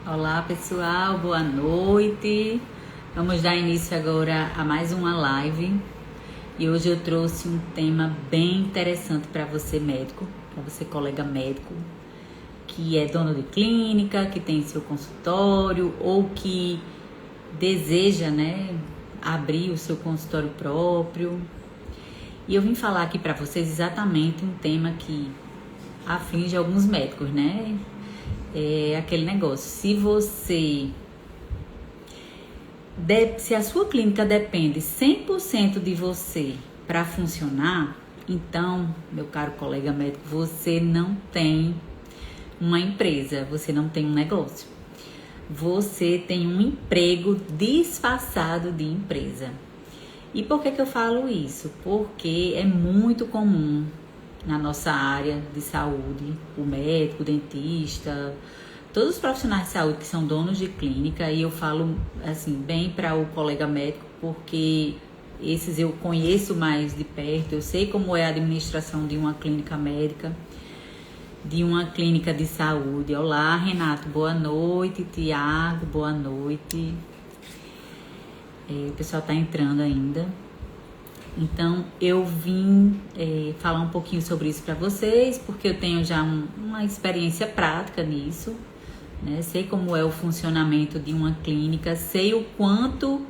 Olá pessoal, boa noite. Vamos dar início agora a mais uma live. E hoje eu trouxe um tema bem interessante para você médico, para você colega médico, que é dono de clínica, que tem seu consultório ou que deseja, abrir o seu consultório próprio. E eu vim falar aqui para vocês exatamente um tema que aflige alguns médicos, né? É aquele negócio, se a sua clínica depende 100% de você para funcionar, então, meu caro colega médico, você não tem uma empresa, você não tem um negócio. Você tem um emprego disfarçado de empresa. E por que eu falo isso? Porque é muito comum na nossa área de saúde, o médico, o dentista, todos os profissionais de saúde que são donos de clínica, e eu falo assim bem para o colega médico, porque esses eu conheço mais de perto, eu sei como é a administração de uma clínica médica, de uma clínica de saúde. Olá, Renato, boa noite. Tiago, boa noite. O pessoal está entrando ainda. Então, eu vim falar um pouquinho sobre isso para vocês, porque eu tenho já uma experiência prática nisso, né? Sei como é o funcionamento de uma clínica, sei o quanto,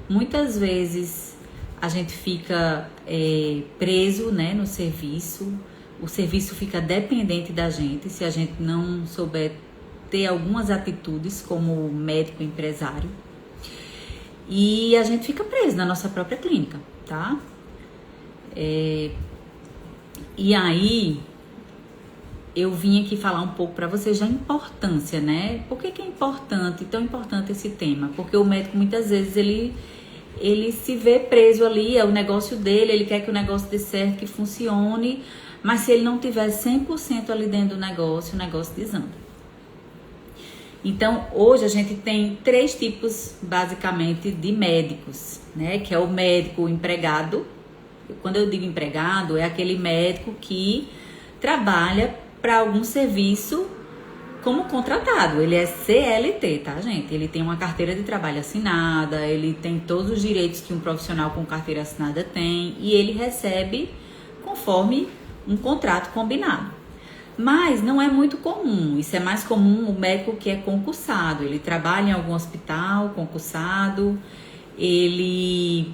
muitas vezes, a gente fica preso, né, no serviço, o serviço fica dependente da gente, se a gente não souber ter algumas atitudes como médico empresário, e a gente fica preso na nossa própria clínica, tá? E aí, eu vim aqui falar um pouco para vocês da importância, né? Por que é importante, tão importante esse tema? Porque o médico, muitas vezes, ele se vê preso ali, é o negócio dele, ele quer que o negócio dê certo, que funcione, mas se ele não tiver 100% ali dentro do negócio, o negócio desanda. Então, hoje a gente tem 3 tipos, basicamente, de médicos, né? Que é o médico empregado. Quando eu digo empregado, é aquele médico que trabalha para algum serviço como contratado. Ele é CLT, tá, gente? Ele tem uma carteira de trabalho assinada, ele tem todos os direitos que um profissional com carteira assinada tem, e ele recebe conforme um contrato combinado. Mas não é muito comum, isso é mais comum o médico que é concursado. Ele trabalha em algum hospital concursado, ele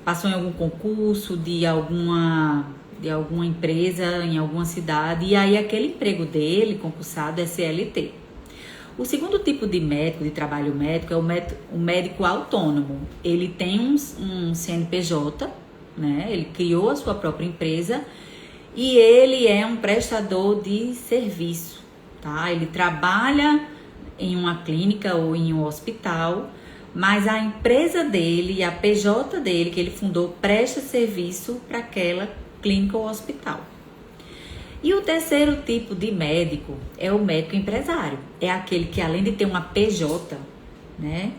passou em algum concurso de alguma empresa em alguma cidade, e aí aquele emprego dele, concursado, é CLT. O segundo tipo de médico, de trabalho médico, é o médico autônomo. Ele tem um CNPJ, né? Ele criou a sua própria empresa e ele é um prestador de serviço, tá? Ele trabalha em uma clínica ou em um hospital, mas a empresa dele e a PJ dele, que ele fundou, presta serviço para aquela clínica ou hospital. E o terceiro tipo de médico é o médico empresário. É aquele que, além de ter uma PJ, né?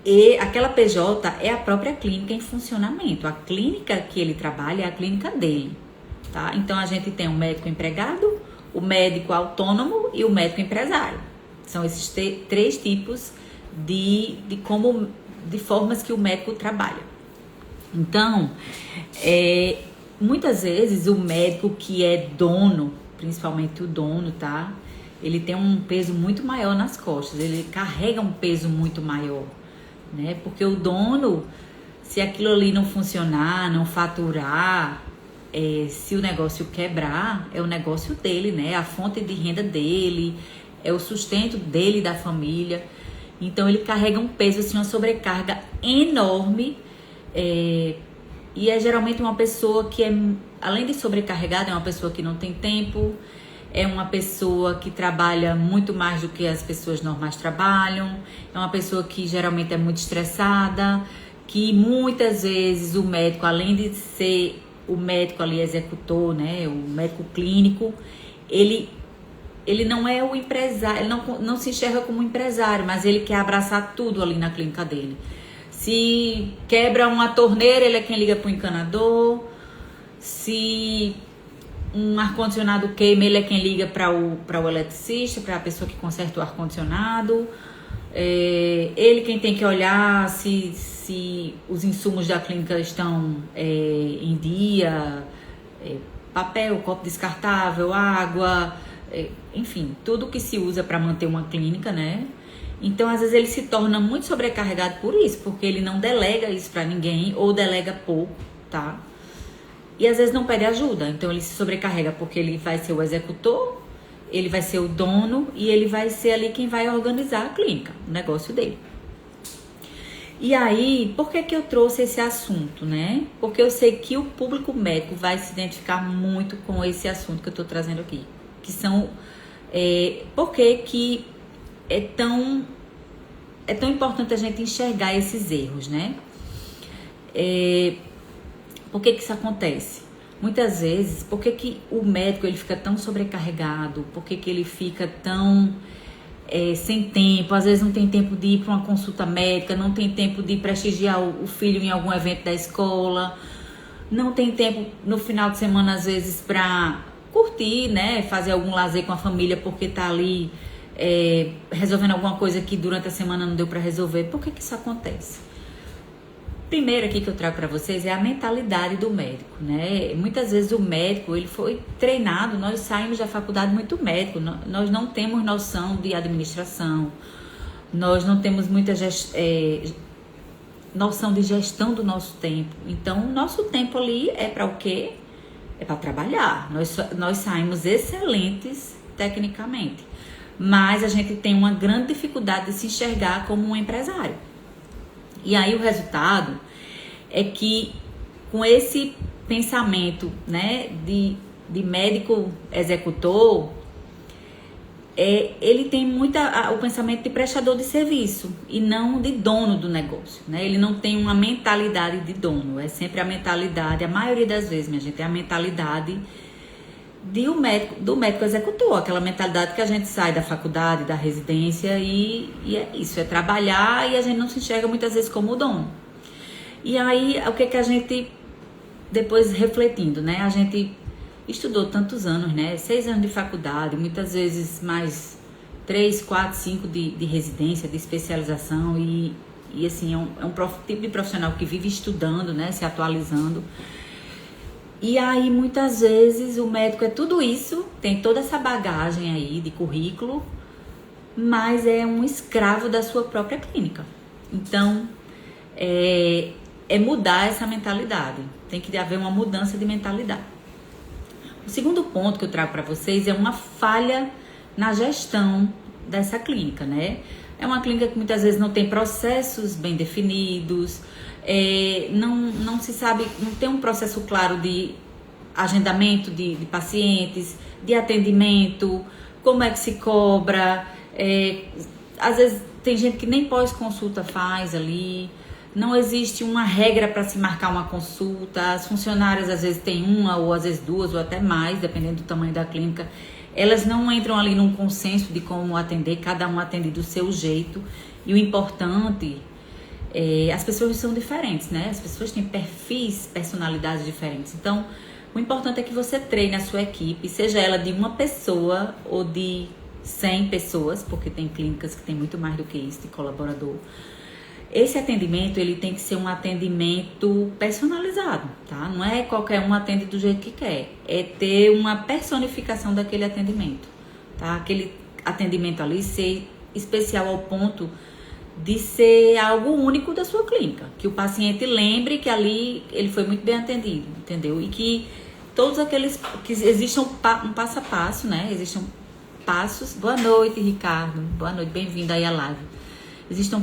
E aquela PJ é a própria clínica em funcionamento. A clínica que ele trabalha é a clínica dele, tá? Então a gente tem o médico empregado, o médico autônomo e o médico empresário. São esses 3 tipos de formas que o médico trabalha. Então, muitas vezes o médico que é dono, principalmente o dono, tá? Ele tem um peso muito maior nas costas, ele carrega um peso muito maior, né? Porque o dono, se aquilo ali não funcionar, não faturar, se o negócio quebrar, é o negócio dele, né? A fonte de renda dele, é o sustento dele e da família. Então ele carrega um peso, assim, uma sobrecarga enorme, e é geralmente uma pessoa que além de sobrecarregada, é uma pessoa que não tem tempo, é uma pessoa que trabalha muito mais do que as pessoas normais trabalham, é uma pessoa que geralmente é muito estressada, que muitas vezes o médico, além de ser o médico ali executor, né, o médico clínico, ele não é o empresário, ele não se enxerga como empresário, mas ele quer abraçar tudo ali na clínica dele. Se quebra uma torneira, ele é quem liga para o encanador. Se um ar-condicionado queima, ele é quem liga para o eletricista, para a pessoa que conserta o ar-condicionado. Ele quem tem que olhar se os insumos da clínica estão em dia, papel, copo descartável, água, enfim, tudo que se usa para manter uma clínica, né? Então, às vezes, ele se torna muito sobrecarregado por isso, porque ele não delega isso para ninguém, ou delega pouco, tá? E às vezes não pede ajuda, então ele se sobrecarrega porque ele vai ser o executor, ele vai ser o dono e ele vai ser ali quem vai organizar a clínica, o negócio dele. E aí, por que eu trouxe esse assunto, né? Porque eu sei que o público médico vai se identificar muito com esse assunto que eu tô trazendo aqui, que são... por que é tão importante a gente enxergar esses erros, né? Por que isso acontece? Muitas vezes, por que o médico ele fica tão sobrecarregado? Por que ele fica tão sem tempo? Às vezes não tem tempo de ir para uma consulta médica, não tem tempo de prestigiar o filho em algum evento da escola, não tem tempo no final de semana, às vezes, para curtir, né? Fazer algum lazer com a família porque tá ali resolvendo alguma coisa que durante a semana não deu para resolver. Por que isso acontece? Primeiro aqui que eu trago para vocês é a mentalidade do médico, né? Muitas vezes o médico, ele foi treinado, nós saímos da faculdade muito médico, nós não temos noção de administração, nós não temos muita noção de gestão do nosso tempo. Então, o nosso tempo ali é para o quê? É para trabalhar. Nós saímos excelentes tecnicamente, mas a gente tem uma grande dificuldade de se enxergar como um empresário. E aí o resultado é que com esse pensamento, né, de médico executor, ele tem o pensamento de prestador de serviço e não de dono do negócio, né? Ele não tem uma mentalidade de dono, é sempre a mentalidade, a maioria das vezes, minha gente, é a mentalidade do médico executor, aquela mentalidade que a gente sai da faculdade, da residência e é isso, é trabalhar e a gente não se enxerga muitas vezes como dono. E aí, o que a gente, depois refletindo, né, a gente estudou tantos anos, né, 6 anos de faculdade, muitas vezes mais 3, 4, 5 de residência, de especialização e assim, é um tipo de profissional que vive estudando, né, se atualizando. E aí, muitas vezes, o médico é tudo isso, tem toda essa bagagem aí de currículo, mas é um escravo da sua própria clínica. Então, é mudar essa mentalidade. Tem que haver uma mudança de mentalidade. O segundo ponto que eu trago para vocês é uma falha na gestão dessa clínica, né? É uma clínica que muitas vezes não tem processos bem definidos, não se sabe, não tem um processo claro de agendamento de pacientes, de atendimento, como é que se cobra, às vezes tem gente que nem pós-consulta faz ali, não existe uma regra para se marcar uma consulta, as funcionárias às vezes têm uma ou às vezes 2 ou até mais, dependendo do tamanho da clínica, elas não entram ali num consenso de como atender, cada um atende do seu jeito, e o importante as pessoas são diferentes, né? As pessoas têm perfis, personalidades diferentes. Então, o importante é que você treine a sua equipe, seja ela de uma pessoa ou de 100 pessoas, porque tem clínicas que tem muito mais do que isso de colaborador. Esse atendimento, ele tem que ser um atendimento personalizado, tá? Não é qualquer um atende do jeito que quer. É ter uma personificação daquele atendimento, tá? Aquele atendimento ali ser especial ao ponto de ser algo único da sua clínica, que o paciente lembre que ali ele foi muito bem atendido, entendeu? E que todos aqueles, que exista um passo a passo, né? Existam passos. Boa noite, Ricardo. Boa noite, bem-vindo aí à live. Existam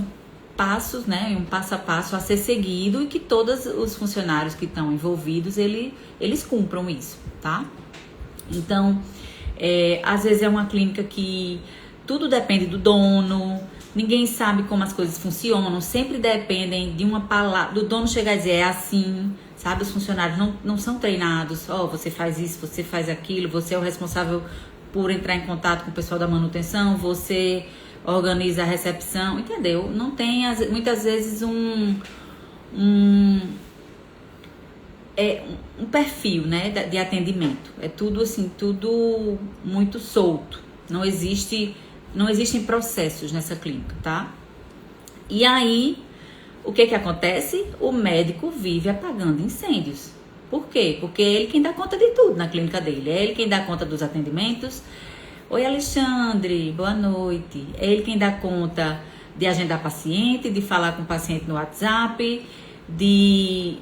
passos, né? Um passo a passo a ser seguido e que todos os funcionários que estão envolvidos, eles cumpram isso, tá? Então, às vezes é uma clínica que tudo depende do dono, ninguém sabe como as coisas funcionam, sempre dependem de uma palavra, do dono chegar e dizer é assim, sabe? Os funcionários não são treinados, você faz isso, você faz aquilo, você é o responsável por entrar em contato com o pessoal da manutenção, você organiza a recepção, entendeu? Não tem, muitas vezes, um perfil, né, de atendimento. É tudo assim, tudo muito solto. Não existem processos nessa clínica, tá? E aí, o que acontece? O médico vive apagando incêndios. Por quê? Porque é ele quem dá conta de tudo na clínica dele. É ele quem dá conta dos atendimentos. Oi, Alexandre, boa noite. É ele quem dá conta de agendar paciente, de falar com o paciente no WhatsApp, de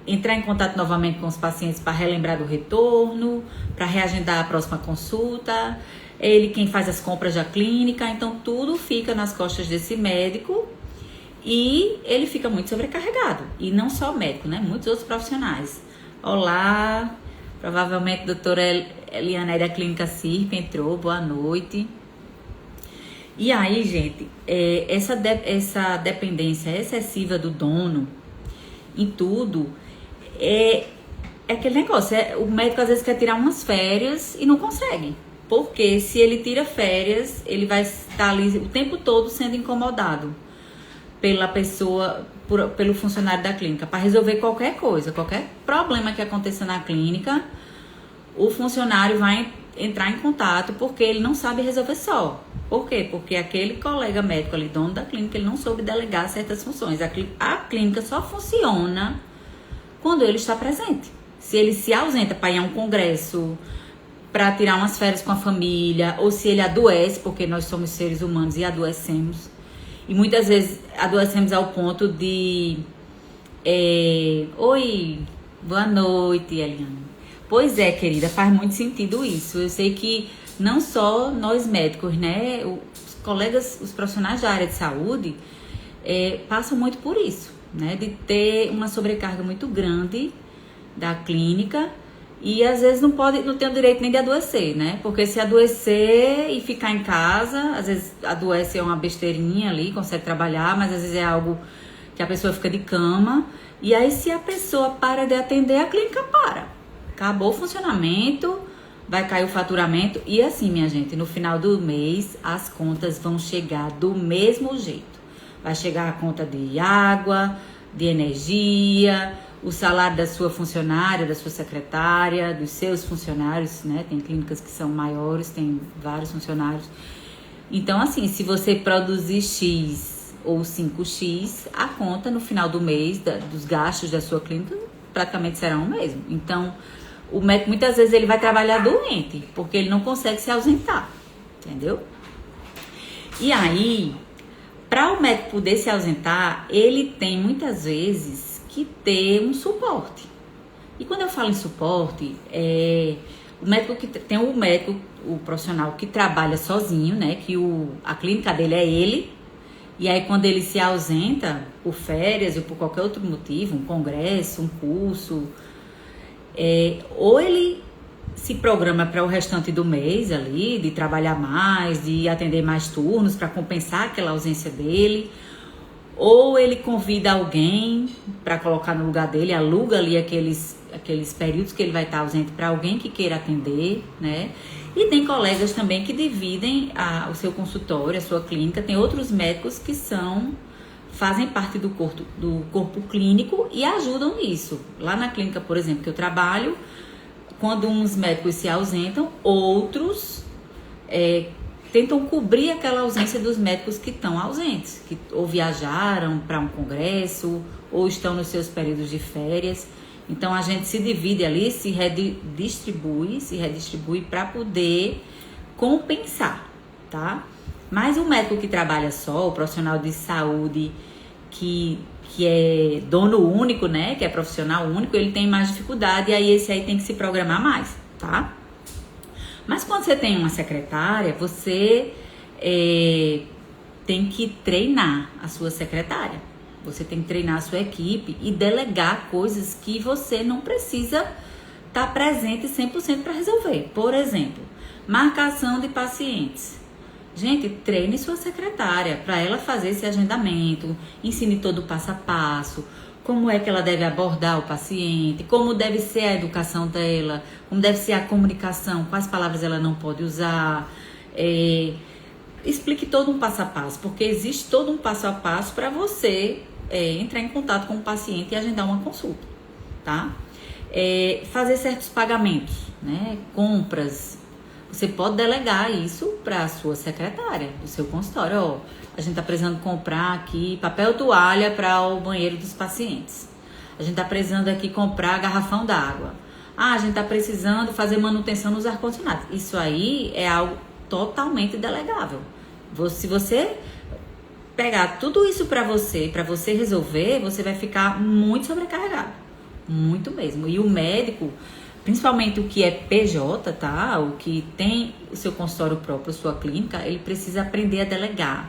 entrar em contato novamente com os pacientes para relembrar do retorno, para reagendar a próxima consulta. É ele quem faz as compras da clínica. Então, tudo fica nas costas desse médico. E ele fica muito sobrecarregado. E não só o médico, né? Muitos outros profissionais. Olá, provavelmente a doutora Eliana da Clínica CIRP entrou, boa noite. E aí, gente, essa dependência excessiva do dono em tudo é aquele negócio. O médico às vezes quer tirar umas férias e não consegue. Porque se ele tira férias, ele vai estar ali o tempo todo sendo incomodado pela pessoa, pelo funcionário da clínica, para resolver qualquer coisa, qualquer problema que aconteça na clínica, o funcionário vai entrar em contato porque ele não sabe resolver só. Por quê? Porque aquele colega médico ali, dono da clínica, ele não soube delegar certas funções. A clínica só funciona quando ele está presente. Se ele se ausenta para ir a um congresso, para tirar umas férias com a família, ou se ele adoece, porque nós somos seres humanos e adoecemos. E muitas vezes adoecemos ao ponto de... Oi, boa noite, Eliane. Pois é, querida, faz muito sentido isso. Eu sei que não só nós médicos, né? Os colegas, os profissionais da área de saúde passam muito por isso, né? De ter uma sobrecarga muito grande da clínica e às vezes não tem o direito nem de adoecer, né? Porque se adoecer e ficar em casa, às vezes adoece é uma besteirinha ali, consegue trabalhar, mas às vezes é algo que a pessoa fica de cama. E aí se a pessoa para de atender, a clínica para. Acabou o funcionamento, vai cair o faturamento. E assim, minha gente, no final do mês, as contas vão chegar do mesmo jeito. Vai chegar a conta de água, de energia, o salário da sua funcionária, da sua secretária, dos seus funcionários, né? Tem clínicas que são maiores, tem vários funcionários. Então, assim, se você produzir X ou 5X, a conta no final do mês dos gastos da sua clínica praticamente será o mesmo. Então, o médico muitas vezes ele vai trabalhar doente, porque ele não consegue se ausentar, entendeu? E aí, para o médico poder se ausentar, ele tem muitas vezes que ter um suporte. E quando eu falo em suporte, o médico que tem o profissional que trabalha sozinho, né? Que a clínica dele é ele. E aí quando ele se ausenta por férias ou por qualquer outro motivo, um congresso, um curso, ou ele se programa para o restante do mês ali, de trabalhar mais, de atender mais turnos para compensar aquela ausência dele, ou ele convida alguém para colocar no lugar dele, aluga ali aqueles períodos que ele vai estar ausente para alguém que queira atender, né? E tem colegas também que dividem o seu consultório, a sua clínica. Tem outros médicos que fazem parte do corpo clínico e ajudam nisso. Lá na clínica, por exemplo, que eu trabalho, quando uns médicos se ausentam, outros tentam cobrir aquela ausência dos médicos que estão ausentes, que ou viajaram para um congresso, ou estão nos seus períodos de férias. Então, a gente se divide ali, se redistribui para poder compensar, tá? Mas o médico que trabalha só, o profissional de saúde que é dono único, né? Que é profissional único, ele tem mais dificuldade e aí esse aí tem que se programar mais, tá? Mas quando você tem uma secretária, você tem que treinar a sua secretária. Você tem que treinar a sua equipe e delegar coisas que você não precisa estar presente 100% para resolver. Por exemplo, marcação de pacientes. Gente, treine sua secretária para ela fazer esse agendamento, ensine todo o passo a passo, como é que ela deve abordar o paciente, como deve ser a educação dela, como deve ser a comunicação, quais palavras ela não pode usar. Explique todo um passo a passo, porque existe todo um passo a passo para você entrar em contato com o paciente e agendar uma consulta, tá? Fazer certos pagamentos, né? Compras. Você pode delegar isso para a sua secretária do seu consultório. Ó, a gente está precisando comprar aqui papel toalha para o banheiro dos pacientes. A gente está precisando aqui comprar garrafão d'água. A gente está precisando fazer manutenção nos ar-condicionados. Isso aí é algo totalmente delegável. Se você pegar tudo isso para você resolver, você vai ficar muito sobrecarregado. Muito mesmo. E o médico, principalmente o que é PJ, tá? O que tem o seu consultório próprio, sua clínica, ele precisa aprender a delegar.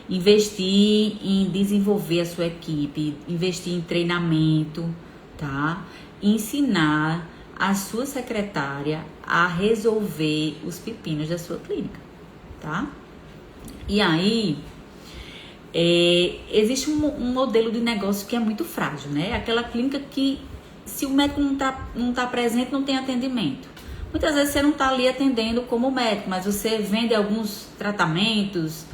Investir em desenvolver a sua equipe, investir em treinamento, tá? Ensinar a sua secretária a resolver os pepinos da sua clínica, tá? E aí, existe um modelo de negócio que é muito frágil, né? Aquela clínica que, se o médico não tá presente, não tem atendimento. Muitas vezes você não tá ali atendendo como médico, mas você vende alguns tratamentos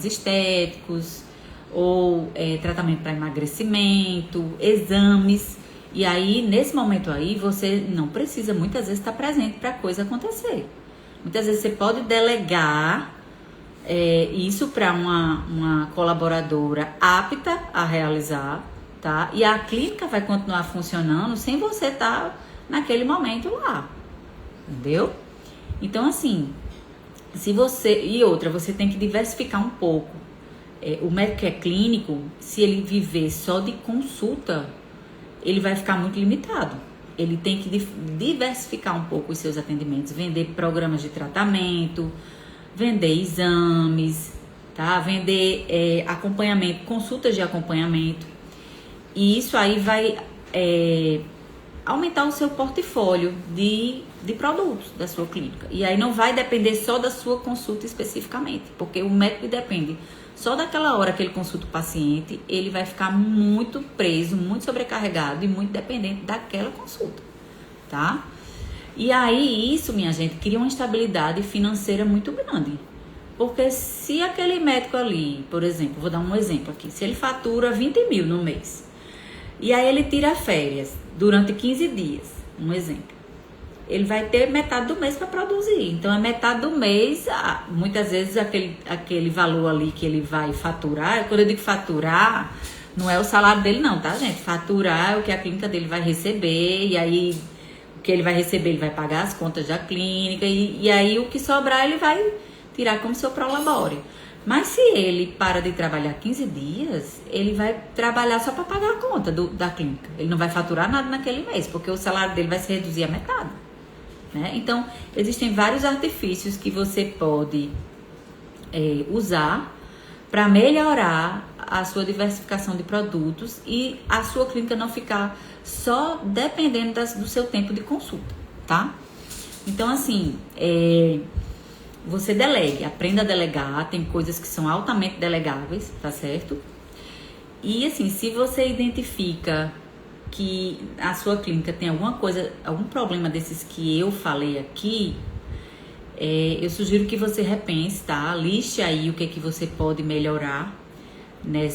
estéticos, ou tratamento para emagrecimento, exames. E aí, nesse momento aí, você não precisa muitas vezes estar presente para a coisa acontecer. Muitas vezes você pode delegar isso para uma colaboradora apta a realizar, tá? E a clínica vai continuar funcionando sem você estar naquele momento lá, entendeu? Então, assim, você tem que diversificar um pouco. O médico que é clínico, se ele viver só de consulta, ele vai ficar muito limitado. Ele tem que diversificar um pouco os seus atendimentos, vender programas de tratamento, vender exames, tá? Vender acompanhamento, consultas de acompanhamento. E isso aí vai aumentar o seu portfólio de produtos da sua clínica. E aí não vai depender só da sua consulta especificamente, porque o médico depende só daquela hora que ele consulta o paciente, ele vai ficar muito preso, muito sobrecarregado e muito dependente daquela consulta, tá? E aí isso, minha gente, cria uma instabilidade financeira muito grande. Porque se aquele médico ali, por exemplo, vou dar um exemplo aqui, se ele fatura 20 mil no mês, e aí ele tira férias durante 15 dias, um exemplo, ele vai ter metade do mês para produzir. Então, a metade do mês, muitas vezes aquele valor ali que ele vai faturar, quando eu digo faturar, não é o salário dele não, tá, gente? Faturar é o que a clínica dele vai receber, e aí o que ele vai receber, ele vai pagar as contas da clínica, e aí o que sobrar ele vai tirar como seu prolabore. Mas se ele para de trabalhar 15 dias, ele vai trabalhar só para pagar a conta da clínica. Ele não vai faturar nada naquele mês, porque o salário dele vai se reduzir a metade. Né? Então, existem vários artifícios que você pode usar para melhorar a sua diversificação de produtos e a sua clínica não ficar só dependendo do seu tempo de consulta, tá? Então, assim, você delegue, aprenda a delegar, tem coisas que são altamente delegáveis, tá certo? E, assim, se você identifica que a sua clínica tem alguma coisa, algum problema desses que eu falei aqui, eu sugiro que você repense, tá? Liste aí o que é que você pode melhorar no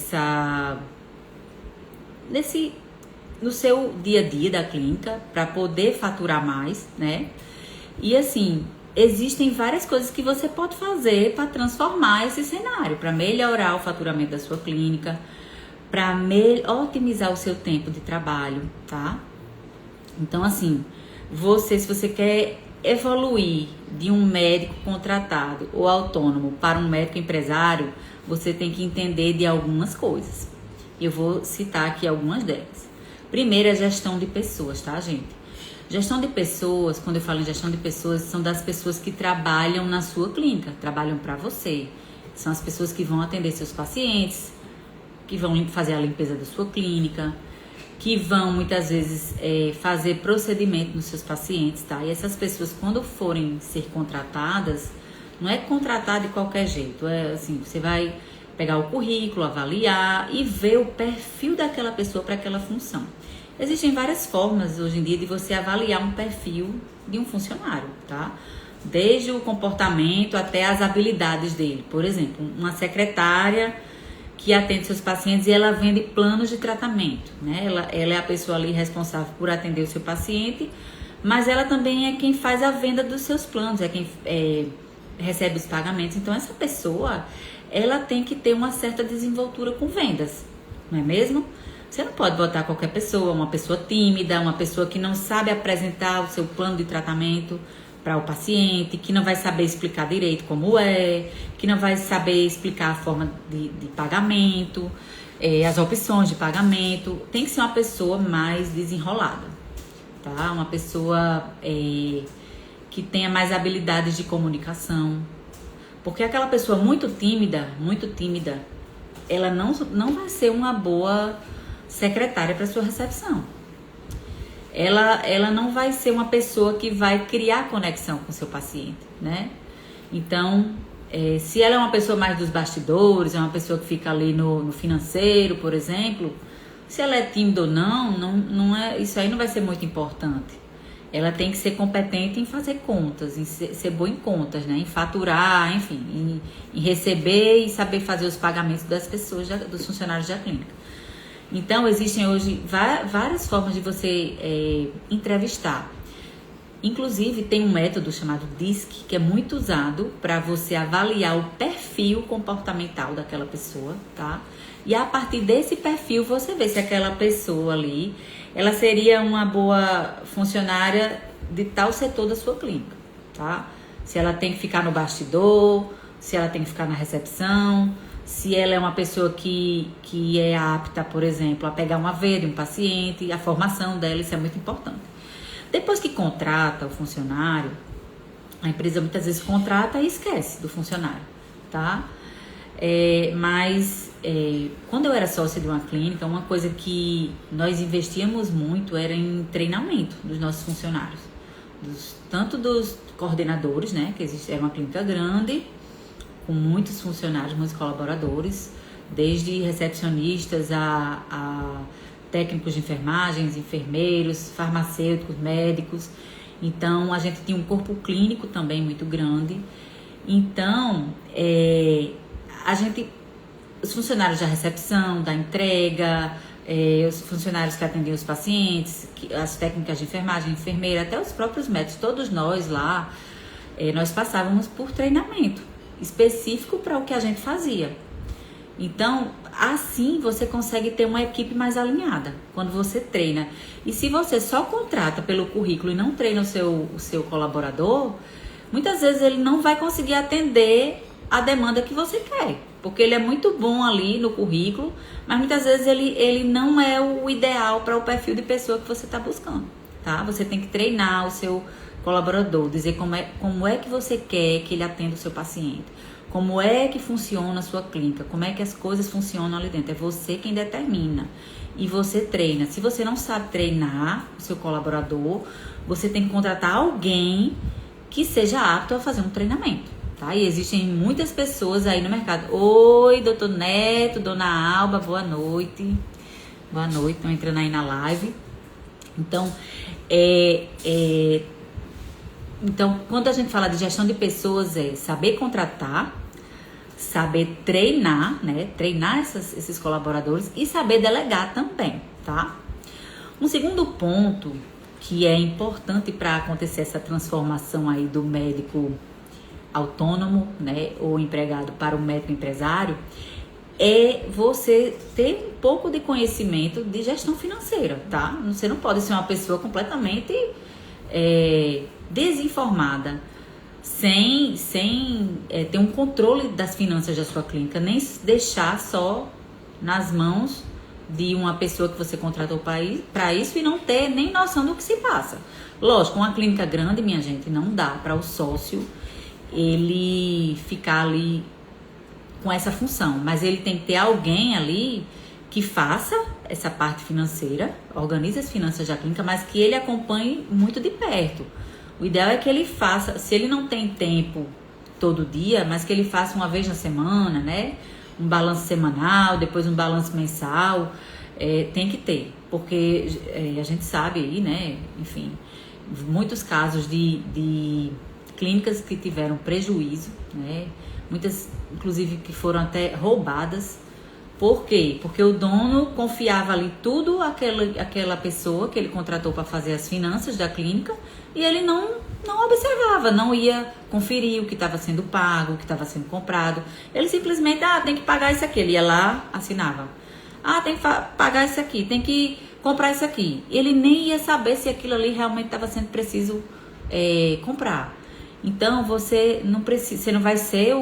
seu dia a dia da clínica para poder faturar mais, né? E assim, existem várias coisas que você pode fazer para transformar esse cenário, para melhorar o faturamento da sua clínica, para otimizar o seu tempo de trabalho, tá? Então, assim, se você quer evoluir de um médico contratado ou autônomo para um médico empresário, você tem que entender de algumas coisas. Eu vou citar aqui algumas delas. Primeiro, a gestão de pessoas, tá, gente? Gestão de pessoas, quando eu falo em gestão de pessoas, são das pessoas que trabalham na sua clínica, trabalham para você. São as pessoas que vão atender seus pacientes, que vão fazer a limpeza da sua clínica, que vão muitas vezes fazer procedimento nos seus pacientes, tá? E essas pessoas, quando forem ser contratadas, não é contratar de qualquer jeito, é assim, você vai pegar o currículo, avaliar e ver o perfil daquela pessoa para aquela função. Existem várias formas hoje em dia de você avaliar um perfil de um funcionário, tá? Desde o comportamento até as habilidades dele. Por exemplo, uma secretária que atende seus pacientes e ela vende planos de tratamento, né? Ela é a pessoa ali responsável por atender o seu paciente, mas ela também é quem faz a venda dos seus planos, é quem recebe os pagamentos. Então, essa pessoa, ela tem que ter uma certa desenvoltura com vendas, não é mesmo? Você não pode botar qualquer pessoa, uma pessoa tímida, uma pessoa que não sabe apresentar o seu plano de tratamento para o paciente, que não vai saber explicar direito como que não vai saber explicar a forma de pagamento, as opções de pagamento. Tem que ser uma pessoa mais desenrolada, tá? Uma pessoa que tenha mais habilidades de comunicação. Porque aquela pessoa muito tímida, ela não vai ser uma boa secretária para sua recepção. Ela não vai ser uma pessoa que vai criar conexão com o seu paciente, né? Então, se ela é uma pessoa mais dos bastidores, é uma pessoa que fica ali no financeiro, por exemplo, se ela é tímida ou não isso aí não vai ser muito importante. Ela tem que ser competente em fazer contas, em ser boa em contas, né? Em faturar, enfim, em receber e saber fazer os pagamentos das pessoas, dos funcionários da clínica. Então, existem hoje várias formas de você entrevistar. Inclusive, tem um método chamado DISC, que é muito usado para você avaliar o perfil comportamental daquela pessoa, tá? E a partir desse perfil, você vê se aquela pessoa ali, ela seria uma boa funcionária de tal setor da sua clínica, tá? Se ela tem que ficar no bastidor, se ela tem que ficar na recepção, se ela é uma pessoa que é apta, por exemplo, a pegar uma veia de um paciente, a formação dela, isso é muito importante. Depois que contrata o funcionário, a empresa muitas vezes contrata e esquece do funcionário, tá? Mas quando eu era sócia de uma clínica, uma coisa que nós investíamos muito era em treinamento dos nossos funcionários. Tanto dos coordenadores, né? Que era uma clínica grande, com muitos funcionários, muitos colaboradores, desde recepcionistas a técnicos de enfermagens, enfermeiros, farmacêuticos, médicos. Então, a gente tinha um corpo clínico também muito grande. Então, os funcionários da recepção, da entrega, os funcionários que atendiam os pacientes, as técnicas de enfermagem, enfermeira, até os próprios médicos, todos nós lá, nós passávamos por treinamento específico para o que a gente fazia. Então, assim você consegue ter uma equipe mais alinhada quando você treina. E se você só contrata pelo currículo e não treina o seu colaborador, muitas vezes ele não vai conseguir atender a demanda que você quer. Porque ele é muito bom ali no currículo, mas muitas vezes ele não é o ideal para o perfil de pessoa que você está buscando, tá? Você tem que treinar o seu colaborador, dizer como é que você quer que ele atenda o seu paciente, como é que funciona a sua clínica, como é que as coisas funcionam ali dentro. É você quem determina e você treina. Se você não sabe treinar o seu colaborador, você tem que contratar alguém que seja apto a fazer um treinamento, tá? E existem muitas pessoas aí no mercado. Oi, doutor Neto, dona Alba, boa noite. Boa noite, estão entrando aí na live. Então, Então, quando a gente fala de gestão de pessoas, é saber contratar, saber treinar, né? Treinar esses colaboradores e saber delegar também, tá? Um segundo ponto que é importante para acontecer essa transformação aí do médico autônomo, né? Ou empregado para o médico empresário, é você ter um pouco de conhecimento de gestão financeira, tá? Você não pode ser uma pessoa completamente desinformada, sem ter um controle das finanças da sua clínica, nem deixar só nas mãos de uma pessoa que você contratou para isso e não ter nem noção do que se passa. Lógico, uma clínica grande, minha gente, não dá para o sócio ele ficar ali com essa função, mas ele tem que ter alguém ali que faça essa parte financeira, organize as finanças da clínica, mas que ele acompanhe muito de perto. O ideal é que ele faça, se ele não tem tempo todo dia, mas que ele faça uma vez na semana, né? Um balanço semanal, depois um balanço mensal, tem que ter, porque a gente sabe aí, né? Enfim, muitos casos de clínicas que tiveram prejuízo, né? Muitas, inclusive, que foram até roubadas, Por quê? Porque o dono confiava ali tudo aquela pessoa que ele contratou para fazer as finanças da clínica e ele não observava, não ia conferir o que estava sendo pago, o que estava sendo comprado. Ele simplesmente, tem que pagar isso aqui. Ele ia lá, assinava. Tem que pagar isso aqui, tem que comprar isso aqui. Ele nem ia saber se aquilo ali realmente estava sendo preciso comprar. Então, você não vai ser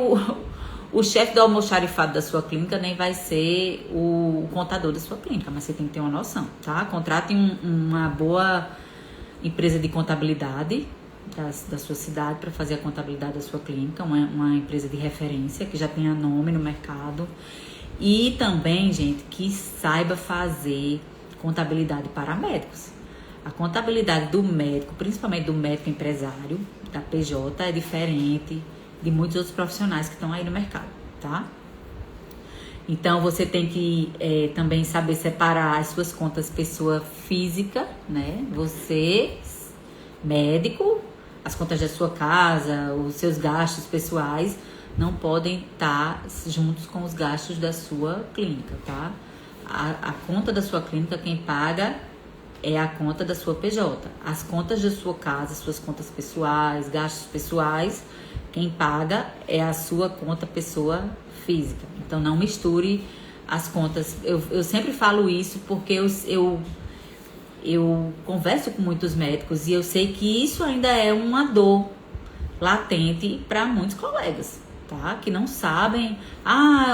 o chefe do almoxarifado da sua clínica, nem vai ser o contador da sua clínica, mas você tem que ter uma noção, tá? Contrate uma boa empresa de contabilidade da sua cidade para fazer a contabilidade da sua clínica, uma empresa de referência que já tenha nome no mercado e também, gente, que saiba fazer contabilidade para médicos. A contabilidade do médico, principalmente do médico empresário, da PJ, é diferente de muitos outros profissionais que estão aí no mercado, tá? Então, você tem que também saber separar as suas contas pessoa física, né? Você, médico, as contas da sua casa, os seus gastos pessoais não podem estar juntos com os gastos da sua clínica, tá? A conta da sua clínica, quem paga é a conta da sua PJ. As contas da sua casa, suas contas pessoais, gastos pessoais, quem paga é a sua conta pessoa física. Então, não misture as contas. Eu sempre falo isso porque eu converso com muitos médicos e eu sei que isso ainda é uma dor latente para muitos colegas, tá? Que não sabem,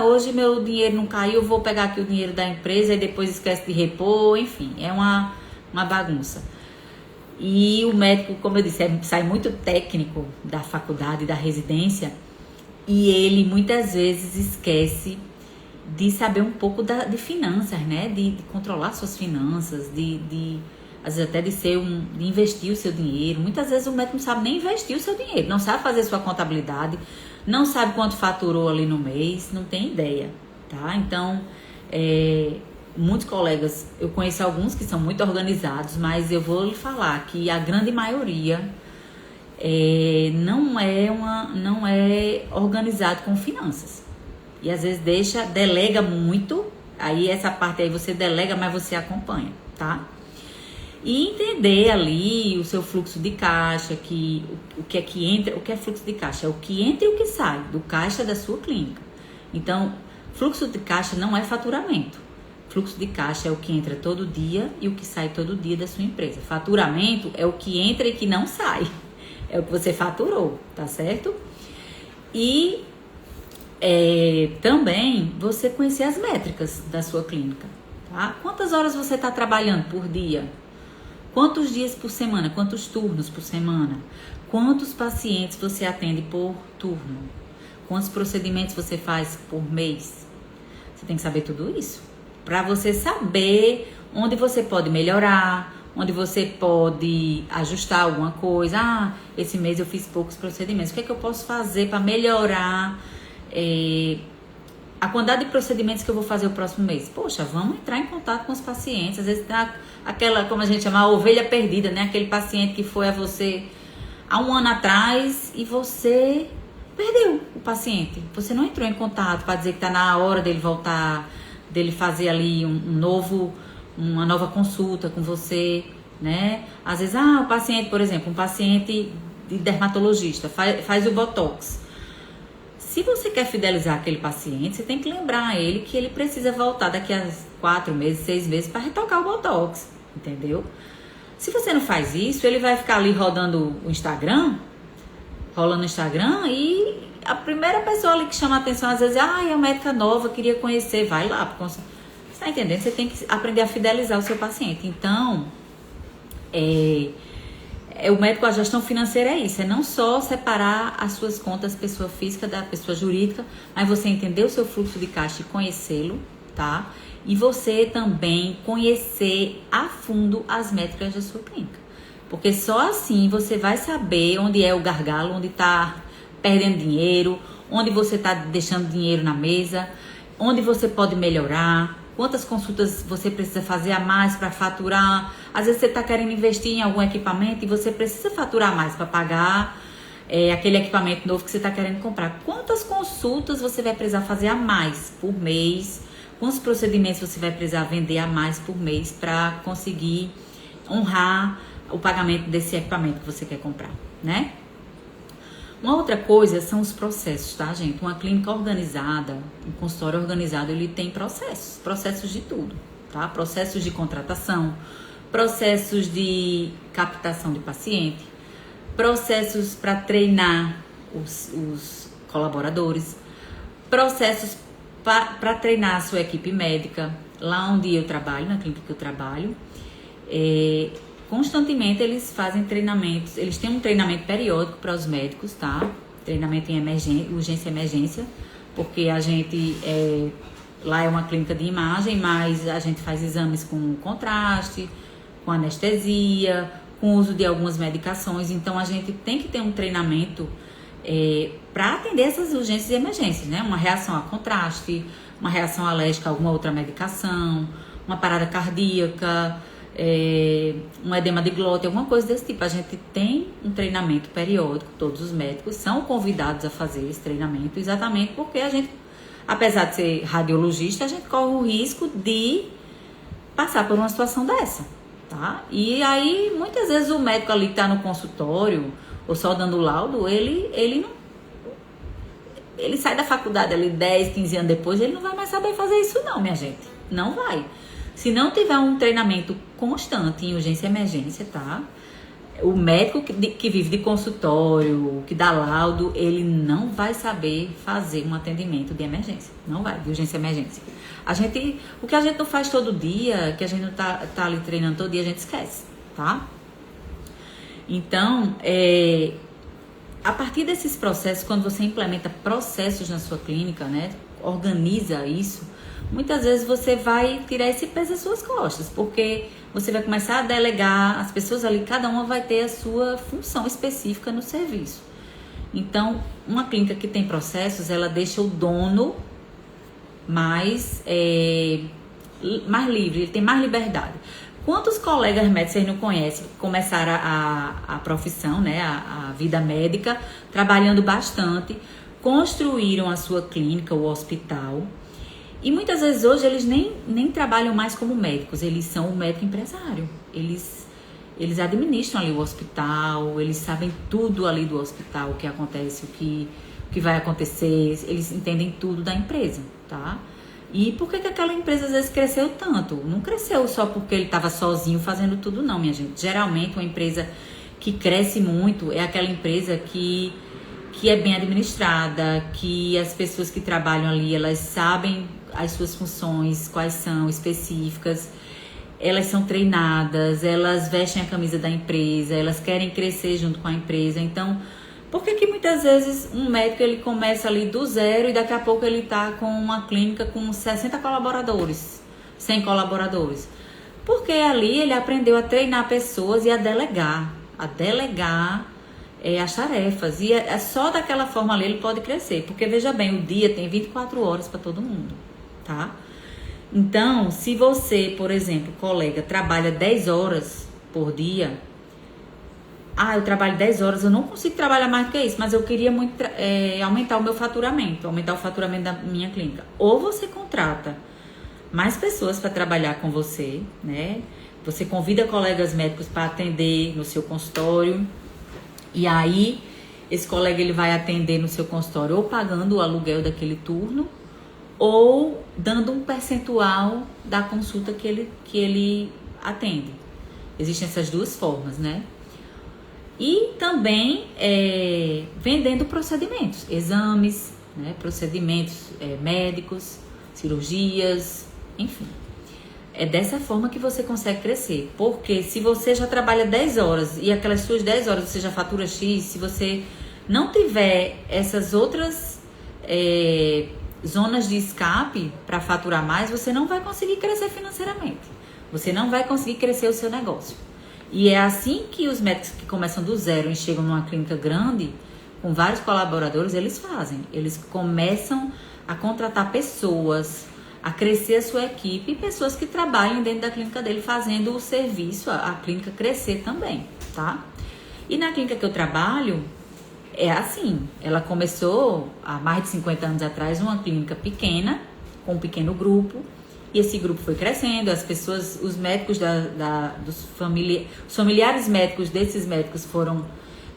hoje meu dinheiro não caiu, eu vou pegar aqui o dinheiro da empresa e depois esquece de repor, enfim, é uma bagunça. E o médico, como eu disse, sai muito técnico da faculdade, da residência, e ele muitas vezes esquece de saber um pouco de finanças, né? De controlar suas finanças, às vezes até de investir o seu dinheiro. Muitas vezes o médico não sabe nem investir o seu dinheiro, não sabe fazer sua contabilidade, não sabe quanto faturou ali no mês, não tem ideia, tá? Então, muitos colegas, eu conheço alguns que são muito organizados, mas eu vou lhe falar que a grande maioria não é organizado com finanças. E às vezes delega muito, aí essa parte aí você delega, mas você acompanha, tá? E entender ali o seu fluxo de caixa, o que é fluxo de caixa? É o que entra e o que sai do caixa da sua clínica. Então, fluxo de caixa não é faturamento. Fluxo de caixa é o que entra todo dia e o que sai todo dia da sua empresa. Faturamento é o que entra e que não sai. É o que você faturou, tá certo? E também você conhecer as métricas da sua clínica, tá? Quantas horas você está trabalhando por dia? Quantos dias por semana? Quantos turnos por semana? Quantos pacientes você atende por turno? Quantos procedimentos você faz por mês? Você tem que saber tudo isso para você saber onde você pode melhorar, onde você pode ajustar alguma coisa. Esse mês eu fiz poucos procedimentos. O que é que eu posso fazer para melhorar a quantidade de procedimentos que eu vou fazer o próximo mês? Poxa, vamos entrar em contato com os pacientes. Às vezes dá aquela, como a gente chama, a ovelha perdida, né? Aquele paciente que foi a você há um ano atrás e você perdeu o paciente. Você não entrou em contato para dizer que está na hora dele voltar, dele fazer ali uma nova consulta com você, né? Às vezes, o paciente, por exemplo, um paciente de dermatologista faz o Botox. Se você quer fidelizar aquele paciente, você tem que lembrar ele que ele precisa voltar daqui a 4 meses, 6 meses para retocar o Botox, entendeu? Se você não faz isso, ele vai ficar ali rolando o Instagram e a primeira pessoa ali que chama a atenção, às vezes, é uma médica nova, queria conhecer, vai lá. Você tá entendendo? Você tem que aprender a fidelizar o seu paciente. Então, o médico, a gestão financeira é isso, é não só separar as suas contas pessoa física da pessoa jurídica, mas você entender o seu fluxo de caixa e conhecê-lo, tá? E você também conhecer a fundo as métricas da sua clínica. Porque só assim você vai saber onde é o gargalo, onde está perdendo dinheiro, onde você está deixando dinheiro na mesa, onde você pode melhorar, quantas consultas você precisa fazer a mais para faturar. Às vezes você está querendo investir em algum equipamento e você precisa faturar mais para pagar aquele equipamento novo que você está querendo comprar. Quantas consultas você vai precisar fazer a mais por mês? quantos procedimentos você vai precisar vender a mais por mês para conseguir honrar o pagamento desse equipamento que você quer comprar, né? Uma outra coisa são os processos, tá, gente? Uma clínica organizada, um consultório organizado, ele tem processos de tudo, tá? Processos de contratação, processos de captação de paciente, processos para treinar os colaboradores, processos para treinar a sua equipe médica. Lá onde eu trabalho, na clínica que eu trabalho, constantemente eles fazem treinamentos, eles têm um treinamento periódico para os médicos, tá? Treinamento em urgência e emergência, porque a gente, lá é uma clínica de imagem, mas a gente faz exames com contraste, com anestesia, com uso de algumas medicações, então a gente tem que ter um treinamento para atender essas urgências e emergências, né? Uma reação a contraste, uma reação alérgica a alguma outra medicação, uma parada cardíaca, um edema de glote, alguma coisa desse tipo. A gente tem um treinamento periódico, todos os médicos são convidados a fazer esse treinamento, exatamente porque a gente, apesar de ser radiologista, a gente corre o risco de passar por uma situação dessa, tá? E aí, muitas vezes o médico ali que tá no consultório, ou só dando laudo, ele sai da faculdade ali 10, 15 anos depois, ele não vai mais saber fazer isso não, minha gente. Não vai. Se não tiver um treinamento constante em urgência e emergência, tá? O médico que vive de consultório, que dá laudo, ele não vai saber fazer um atendimento de emergência. Não vai, de urgência e emergência. O que a gente não faz todo dia, que a gente não tá ali treinando todo dia, a gente esquece, tá? Então, a partir desses processos, quando você implementa processos na sua clínica, né? Organiza isso. Muitas vezes você vai tirar esse peso das suas costas, porque você vai começar a delegar, as pessoas ali, cada uma vai ter a sua função específica no serviço. Então, uma clínica que tem processos, ela deixa o dono mais livre, ele tem mais liberdade. Quantos colegas médicos vocês não conhecem que começaram a profissão, né, a vida médica, trabalhando bastante, construíram a sua clínica, o hospital. E muitas vezes hoje eles nem trabalham mais como médicos, eles são o médico empresário. Eles administram ali o hospital, eles sabem tudo ali do hospital, o que acontece, o que vai acontecer, eles entendem tudo da empresa, tá? E por que aquela empresa às vezes cresceu tanto? Não cresceu só porque ele estava sozinho fazendo tudo não, minha gente. Geralmente uma empresa que cresce muito é aquela empresa que é bem administrada, que as pessoas que trabalham ali, elas sabem as suas funções, quais são específicas, elas são treinadas, elas vestem a camisa da empresa, elas querem crescer junto com a empresa. Então, por que muitas vezes um médico ele começa ali do zero e daqui a pouco ele está com uma clínica com 60 colaboradores, 100 colaboradores? Porque ali ele aprendeu a treinar pessoas e a delegar as tarefas. E só daquela forma ali ele pode crescer. Porque veja bem, o dia tem 24 horas para todo mundo, tá? Então, se você, por exemplo, colega, trabalha 10 horas por dia, eu trabalho 10 horas, eu não consigo trabalhar mais do que isso, mas eu queria muito aumentar o meu faturamento, aumentar o faturamento da minha clínica. Ou você contrata mais pessoas para trabalhar com você, né? Você convida colegas médicos para atender no seu consultório, e aí esse colega ele vai atender no seu consultório ou pagando o aluguel daquele turno, ou dando um percentual da consulta que ele atende. Existem essas duas formas, né? E também vendendo procedimentos, exames, né? Procedimentos médicos, cirurgias, enfim. É dessa forma que você consegue crescer. Porque se você já trabalha 10 horas e aquelas suas 10 horas você já fatura X, se você não tiver essas outras zonas de escape para faturar mais, você não vai conseguir crescer financeiramente. Você não vai conseguir crescer o seu negócio. E é assim que os médicos que começam do zero e chegam numa clínica grande, com vários colaboradores, eles fazem. Eles começam a contratar pessoas, a crescer a sua equipe e pessoas que trabalhem dentro da clínica dele, fazendo o serviço, a clínica crescer também, tá? E na clínica que eu trabalho, é assim, ela começou há mais de 50 anos atrás, uma clínica pequena, com um pequeno grupo. E esse grupo foi crescendo, as pessoas, os médicos os familiares médicos desses médicos foram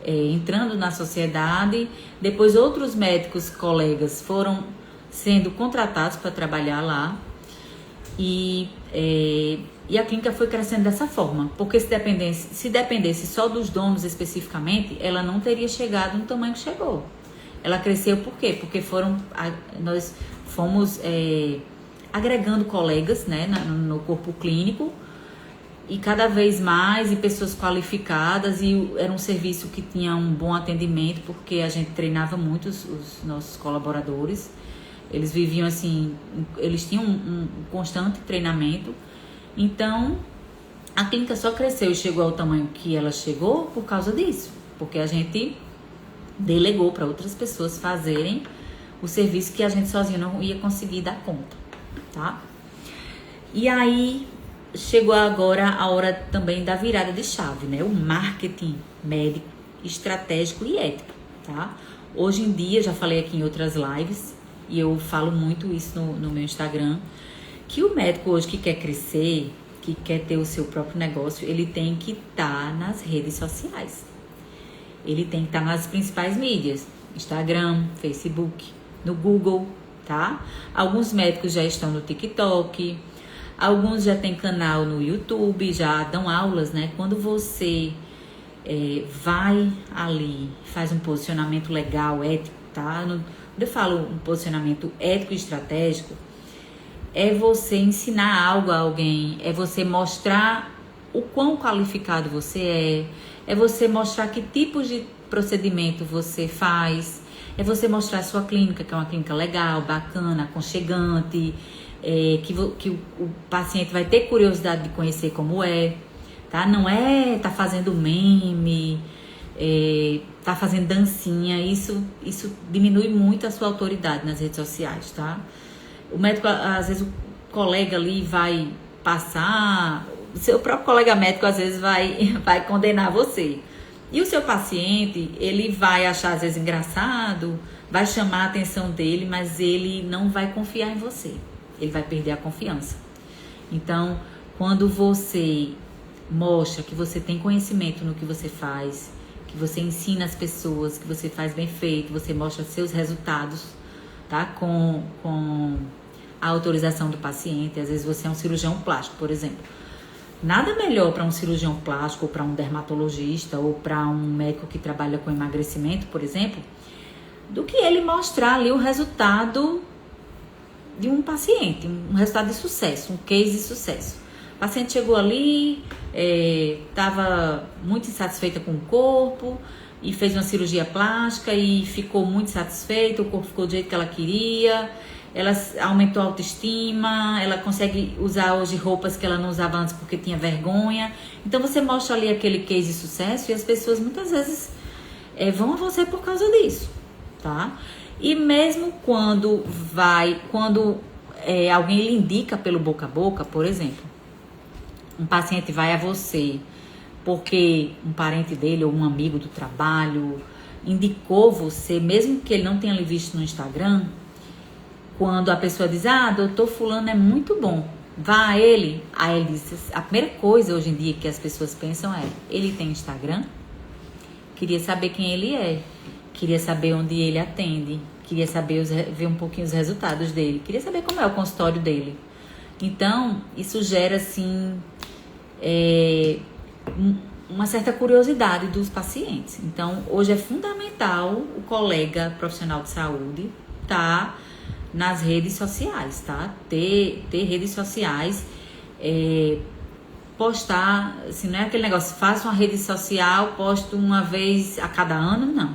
entrando na sociedade. Depois outros médicos, colegas, foram sendo contratados para trabalhar lá. E a clínica foi crescendo dessa forma, porque se dependesse só dos donos especificamente, ela não teria chegado no tamanho que chegou. Ela cresceu por quê? Porque nós fomos agregando colegas, né, no corpo clínico, e cada vez mais, e pessoas qualificadas, e era um serviço que tinha um bom atendimento, porque a gente treinava muito os nossos colaboradores. Eles viviam assim, eles tinham um constante treinamento. Então, a clínica só cresceu e chegou ao tamanho que ela chegou por causa disso, porque a gente delegou para outras pessoas fazerem o serviço que a gente sozinho não ia conseguir dar conta, tá? E aí, chegou agora a hora também da virada de chave, né? O marketing médico, estratégico e ético, tá? Hoje em dia, já falei aqui em outras lives, e eu falo muito isso no meu Instagram, que o médico hoje que quer crescer, que quer ter o seu próprio negócio, ele tem que estar nas redes sociais. Ele tem que estar nas principais mídias, Instagram, Facebook, no Google, tá? Alguns médicos já estão no TikTok, alguns já têm canal no YouTube, já dão aulas, né? Quando você vai ali, faz um posicionamento legal, ético, tá? Quando eu falo um posicionamento ético e estratégico, é você ensinar algo a alguém, é você mostrar o quão qualificado você é você mostrar que tipos de procedimento você faz, é você mostrar a sua clínica, que é uma clínica legal, bacana, aconchegante, que o paciente vai ter curiosidade de conhecer como é, tá? Não tá fazendo meme, tá fazendo dancinha, isso diminui muito a sua autoridade nas redes sociais, tá? O médico, às vezes o colega ali vai passar, o seu próprio colega médico às vezes vai condenar você. E o seu paciente, ele vai achar às vezes engraçado, vai chamar a atenção dele, mas ele não vai confiar em você. Ele vai perder a confiança. Então, quando você mostra que você tem conhecimento no que você faz, que você ensina as pessoas, que você faz bem feito, você mostra seus resultados, tá? Com a autorização do paciente. Às vezes você é um cirurgião plástico, por exemplo. Nada melhor para um cirurgião plástico, ou para um dermatologista, ou para um médico que trabalha com emagrecimento, por exemplo, do que ele mostrar ali o resultado de um paciente, um resultado de sucesso, um case de sucesso. O paciente chegou ali, estava muito insatisfeita com o corpo e fez uma cirurgia plástica e ficou muito satisfeita, o corpo ficou do jeito que ela queria, ela aumentou a autoestima, ela consegue usar hoje roupas que ela não usava antes porque tinha vergonha. Então você mostra ali aquele case de sucesso e as pessoas muitas vezes vão a você por causa disso, tá? E mesmo quando alguém lhe indica pelo boca a boca, por exemplo, um paciente vai a você porque um parente dele ou um amigo do trabalho indicou você, mesmo que ele não tenha lhe visto no Instagram, quando a pessoa diz, doutor fulano é muito bom, vá a ele. Aí ele diz, a primeira coisa hoje em dia que as pessoas pensam ele tem Instagram? Queria saber quem ele é, queria saber onde ele atende, queria saber ver um pouquinho os resultados dele, queria saber como é o consultório dele. Então, isso gera, assim, uma certa curiosidade dos pacientes. Então, hoje é fundamental o colega profissional de saúde estar nas redes sociais, tá? Ter redes sociais, postar, assim, não é aquele negócio, faça uma rede social, posto uma vez a cada ano, não.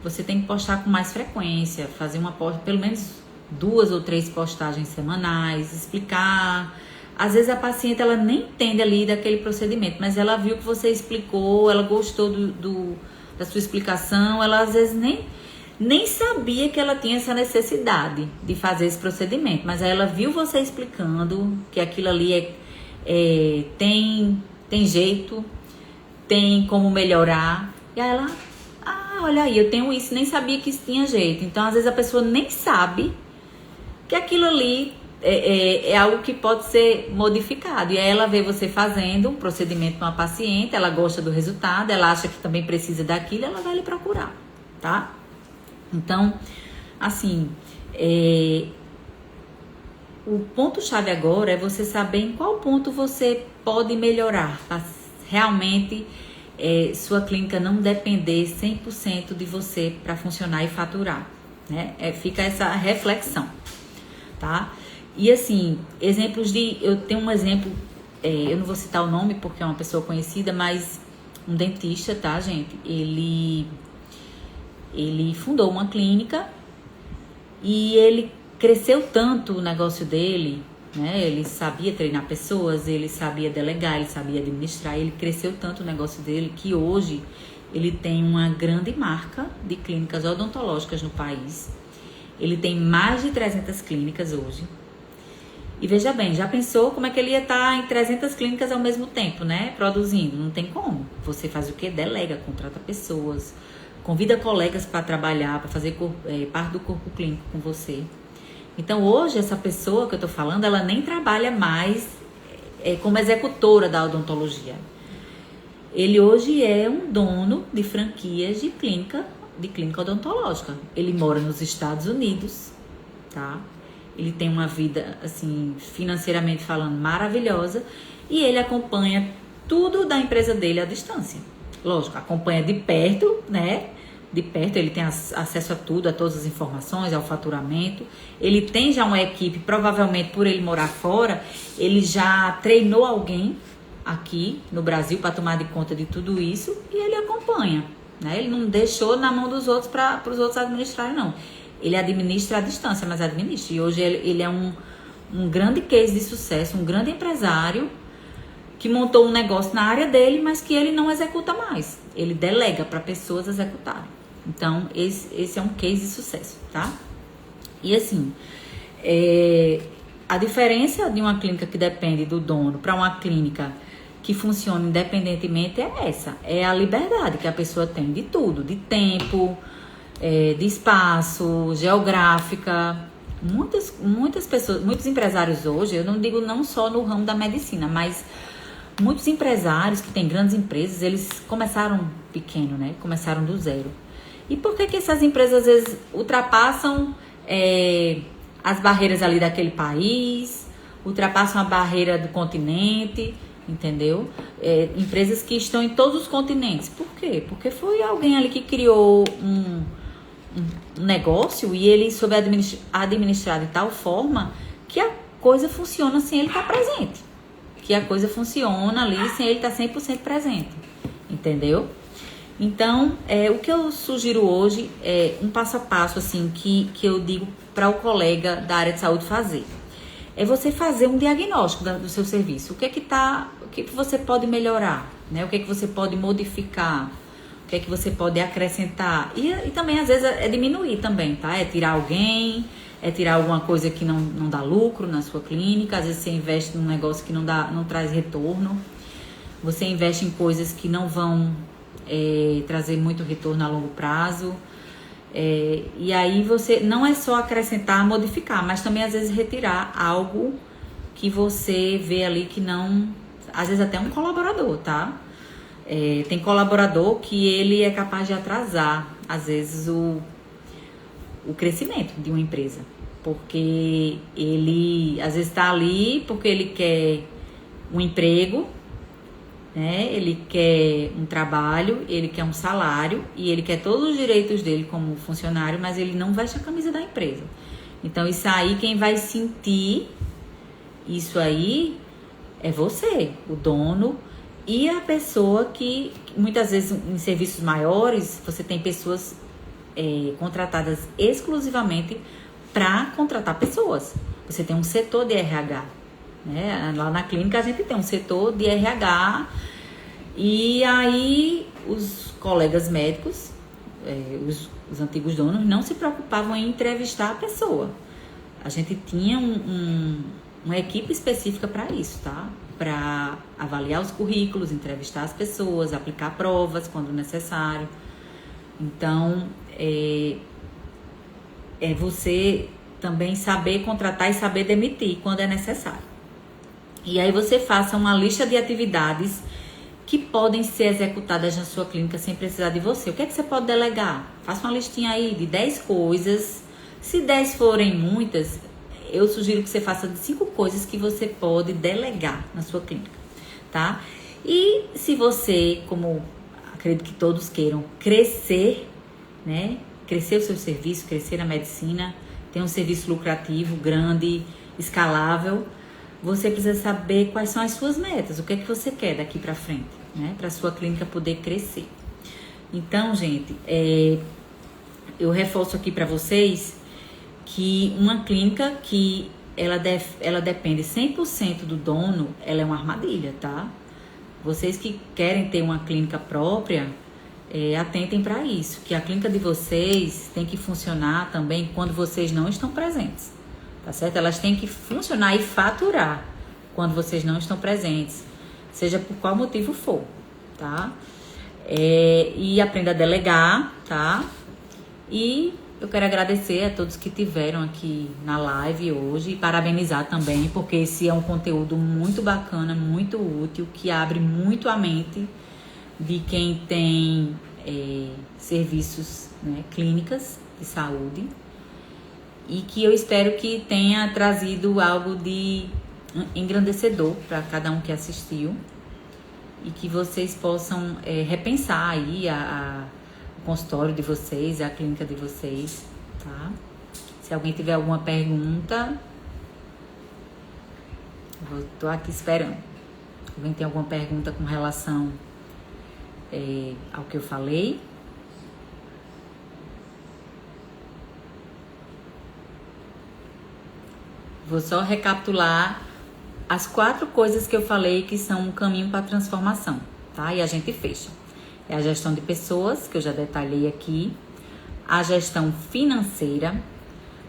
Você tem que postar com mais frequência, fazer pelo menos 2 ou 3 postagens semanais, explicar. Às vezes a paciente, ela nem entende ali daquele procedimento, mas ela viu que você explicou, ela gostou da sua explicação, ela às vezes nem sabia que ela tinha essa necessidade de fazer esse procedimento, mas aí ela viu você explicando que aquilo ali tem jeito, tem como melhorar, e aí ela, olha aí, eu tenho isso, nem sabia que isso tinha jeito. Então às vezes a pessoa nem sabe que aquilo ali é algo que pode ser modificado. E aí ela vê você fazendo um procedimento numa paciente, ela gosta do resultado, ela acha que também precisa daquilo, ela vai lhe procurar, tá? Então, assim, o ponto-chave agora é você saber em qual ponto você pode melhorar, para realmente sua clínica não depender 100% de você para funcionar e faturar, né? Fica essa reflexão, tá? E assim, eu tenho um exemplo, eu não vou citar o nome porque é uma pessoa conhecida, mas um dentista, tá, gente? Ele fundou uma clínica e ele cresceu tanto o negócio dele, né? Ele sabia treinar pessoas, ele sabia delegar, ele sabia administrar, ele cresceu tanto o negócio dele que hoje ele tem uma grande marca de clínicas odontológicas no país. Ele tem mais de 300 clínicas hoje. E veja bem, já pensou como é que ele ia estar em 300 clínicas ao mesmo tempo, né? Produzindo? Não tem como. Você faz o quê? Delega, contrata pessoas, convida colegas para trabalhar, para fazer parte do corpo clínico com você. Então, hoje, essa pessoa que eu tô falando, ela nem trabalha mais como executora da odontologia. Ele hoje é um dono de franquias de clínica odontológica. Ele mora nos Estados Unidos, tá? Ele tem uma vida, assim, financeiramente falando, maravilhosa. E ele acompanha tudo da empresa dele à distância. Lógico, acompanha de perto, né? De perto, ele tem acesso a tudo, a todas as informações, ao faturamento. Ele tem já uma equipe, provavelmente por ele morar fora, ele já treinou alguém aqui no Brasil para tomar de conta de tudo isso e ele acompanha, né? Ele não deixou na mão dos outros para os outros administrarem, não. Ele administra à distância, mas administra. E hoje ele é um grande case de sucesso, um grande empresário que montou um negócio na área dele, mas que ele não executa mais. Ele delega para pessoas executarem. Então, esse é um case de sucesso, tá? E assim, a diferença de uma clínica que depende do dono para uma clínica que funciona independentemente é essa. É a liberdade que a pessoa tem de tudo, de tempo, de espaço, geográfica. Muitas pessoas, muitos empresários hoje, eu não digo não só no ramo da medicina, mas muitos empresários que têm grandes empresas, eles começaram pequeno, né? Começaram do zero. E por que essas empresas às vezes ultrapassam as barreiras ali daquele país, ultrapassam a barreira do continente, entendeu? Empresas que estão em todos os continentes. Por quê? Porque foi alguém ali que criou um negócio e ele soube administrar de tal forma que a coisa funciona sem ele estar presente. Que a coisa funciona ali sem ele estar 100% presente. Entendeu? Então, o que eu sugiro hoje é um passo a passo assim, que eu digo para o colega da área de saúde fazer. É você fazer um diagnóstico do seu serviço. O que você pode melhorar, né? O que você pode modificar, o que você pode acrescentar. E também, às vezes, diminuir também, tá? É tirar alguém, tirar alguma coisa que não dá lucro na sua clínica. Às vezes você investe num negócio que não traz retorno. Você investe em coisas que não vão trazer muito retorno a longo prazo. E aí você não é só acrescentar, modificar, mas também às vezes retirar algo que você vê ali que não... Às vezes até um colaborador, tá? Tem colaborador que ele é capaz de atrasar, às vezes, o crescimento de uma empresa. Porque ele, às vezes, está ali porque ele quer um emprego, né? Ele quer um trabalho, ele quer um salário e ele quer todos os direitos dele como funcionário, mas ele não veste a camisa da empresa. Então, isso aí, quem vai sentir isso aí é você, o dono e a pessoa que muitas vezes em serviços maiores, você tem pessoas contratadas exclusivamente para contratar pessoas. Você tem um setor de RH. Né? Lá na clínica a gente tem um setor de RH e aí os colegas médicos, os antigos donos, não se preocupavam em entrevistar a pessoa. A gente tinha uma equipe específica para isso, tá? Para avaliar os currículos, entrevistar as pessoas, aplicar provas quando necessário. Então, você também saber contratar e saber demitir quando é necessário. E aí você faça uma lista de atividades que podem ser executadas na sua clínica sem precisar de você. O que é que você pode delegar? Faça uma listinha aí de 10 coisas. Se 10 forem muitas, eu sugiro que você faça de 5 coisas que você pode delegar na sua clínica, tá? E se você, como acredito que todos queiram, crescer, né? Crescer o seu serviço, crescer na medicina, ter um serviço lucrativo, grande, escalável, você precisa saber quais são as suas metas, o que é que você quer daqui para frente, né? Para a sua clínica poder crescer. Então, gente, eu reforço aqui para vocês que uma clínica que ela depende 100% do dono, ela é uma armadilha, tá? Vocês que querem ter uma clínica própria, atentem para isso, que a clínica de vocês tem que funcionar também quando vocês não estão presentes, tá certo? Elas têm que funcionar e faturar quando vocês não estão presentes, seja por qual motivo for, tá? E aprenda a delegar, tá? E eu quero agradecer a todos que tiveram aqui na live hoje e parabenizar também, porque esse é um conteúdo muito bacana, muito útil, que abre muito a mente de quem tem serviços, né, clínicas de saúde, e que eu espero que tenha trazido algo de engrandecedor para cada um que assistiu e que vocês possam repensar aí o consultório de vocês, a clínica de vocês, tá? Se alguém tiver alguma pergunta, eu tô aqui esperando. Alguém tem alguma pergunta com relação ao que eu falei? Vou só recapitular as 4 coisas que eu falei que são um caminho para a transformação, tá? E a gente fecha. É a gestão de pessoas, que eu já detalhei aqui, a gestão financeira,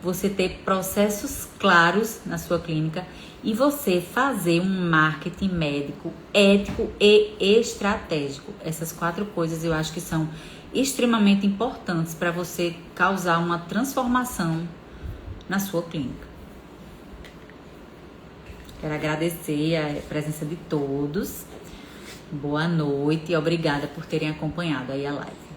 você ter processos claros na sua clínica e você fazer um marketing médico ético e estratégico. Essas 4 coisas eu acho que são extremamente importantes para você causar uma transformação na sua clínica. Quero agradecer a presença de todos. Boa noite e obrigada por terem acompanhado aí a live.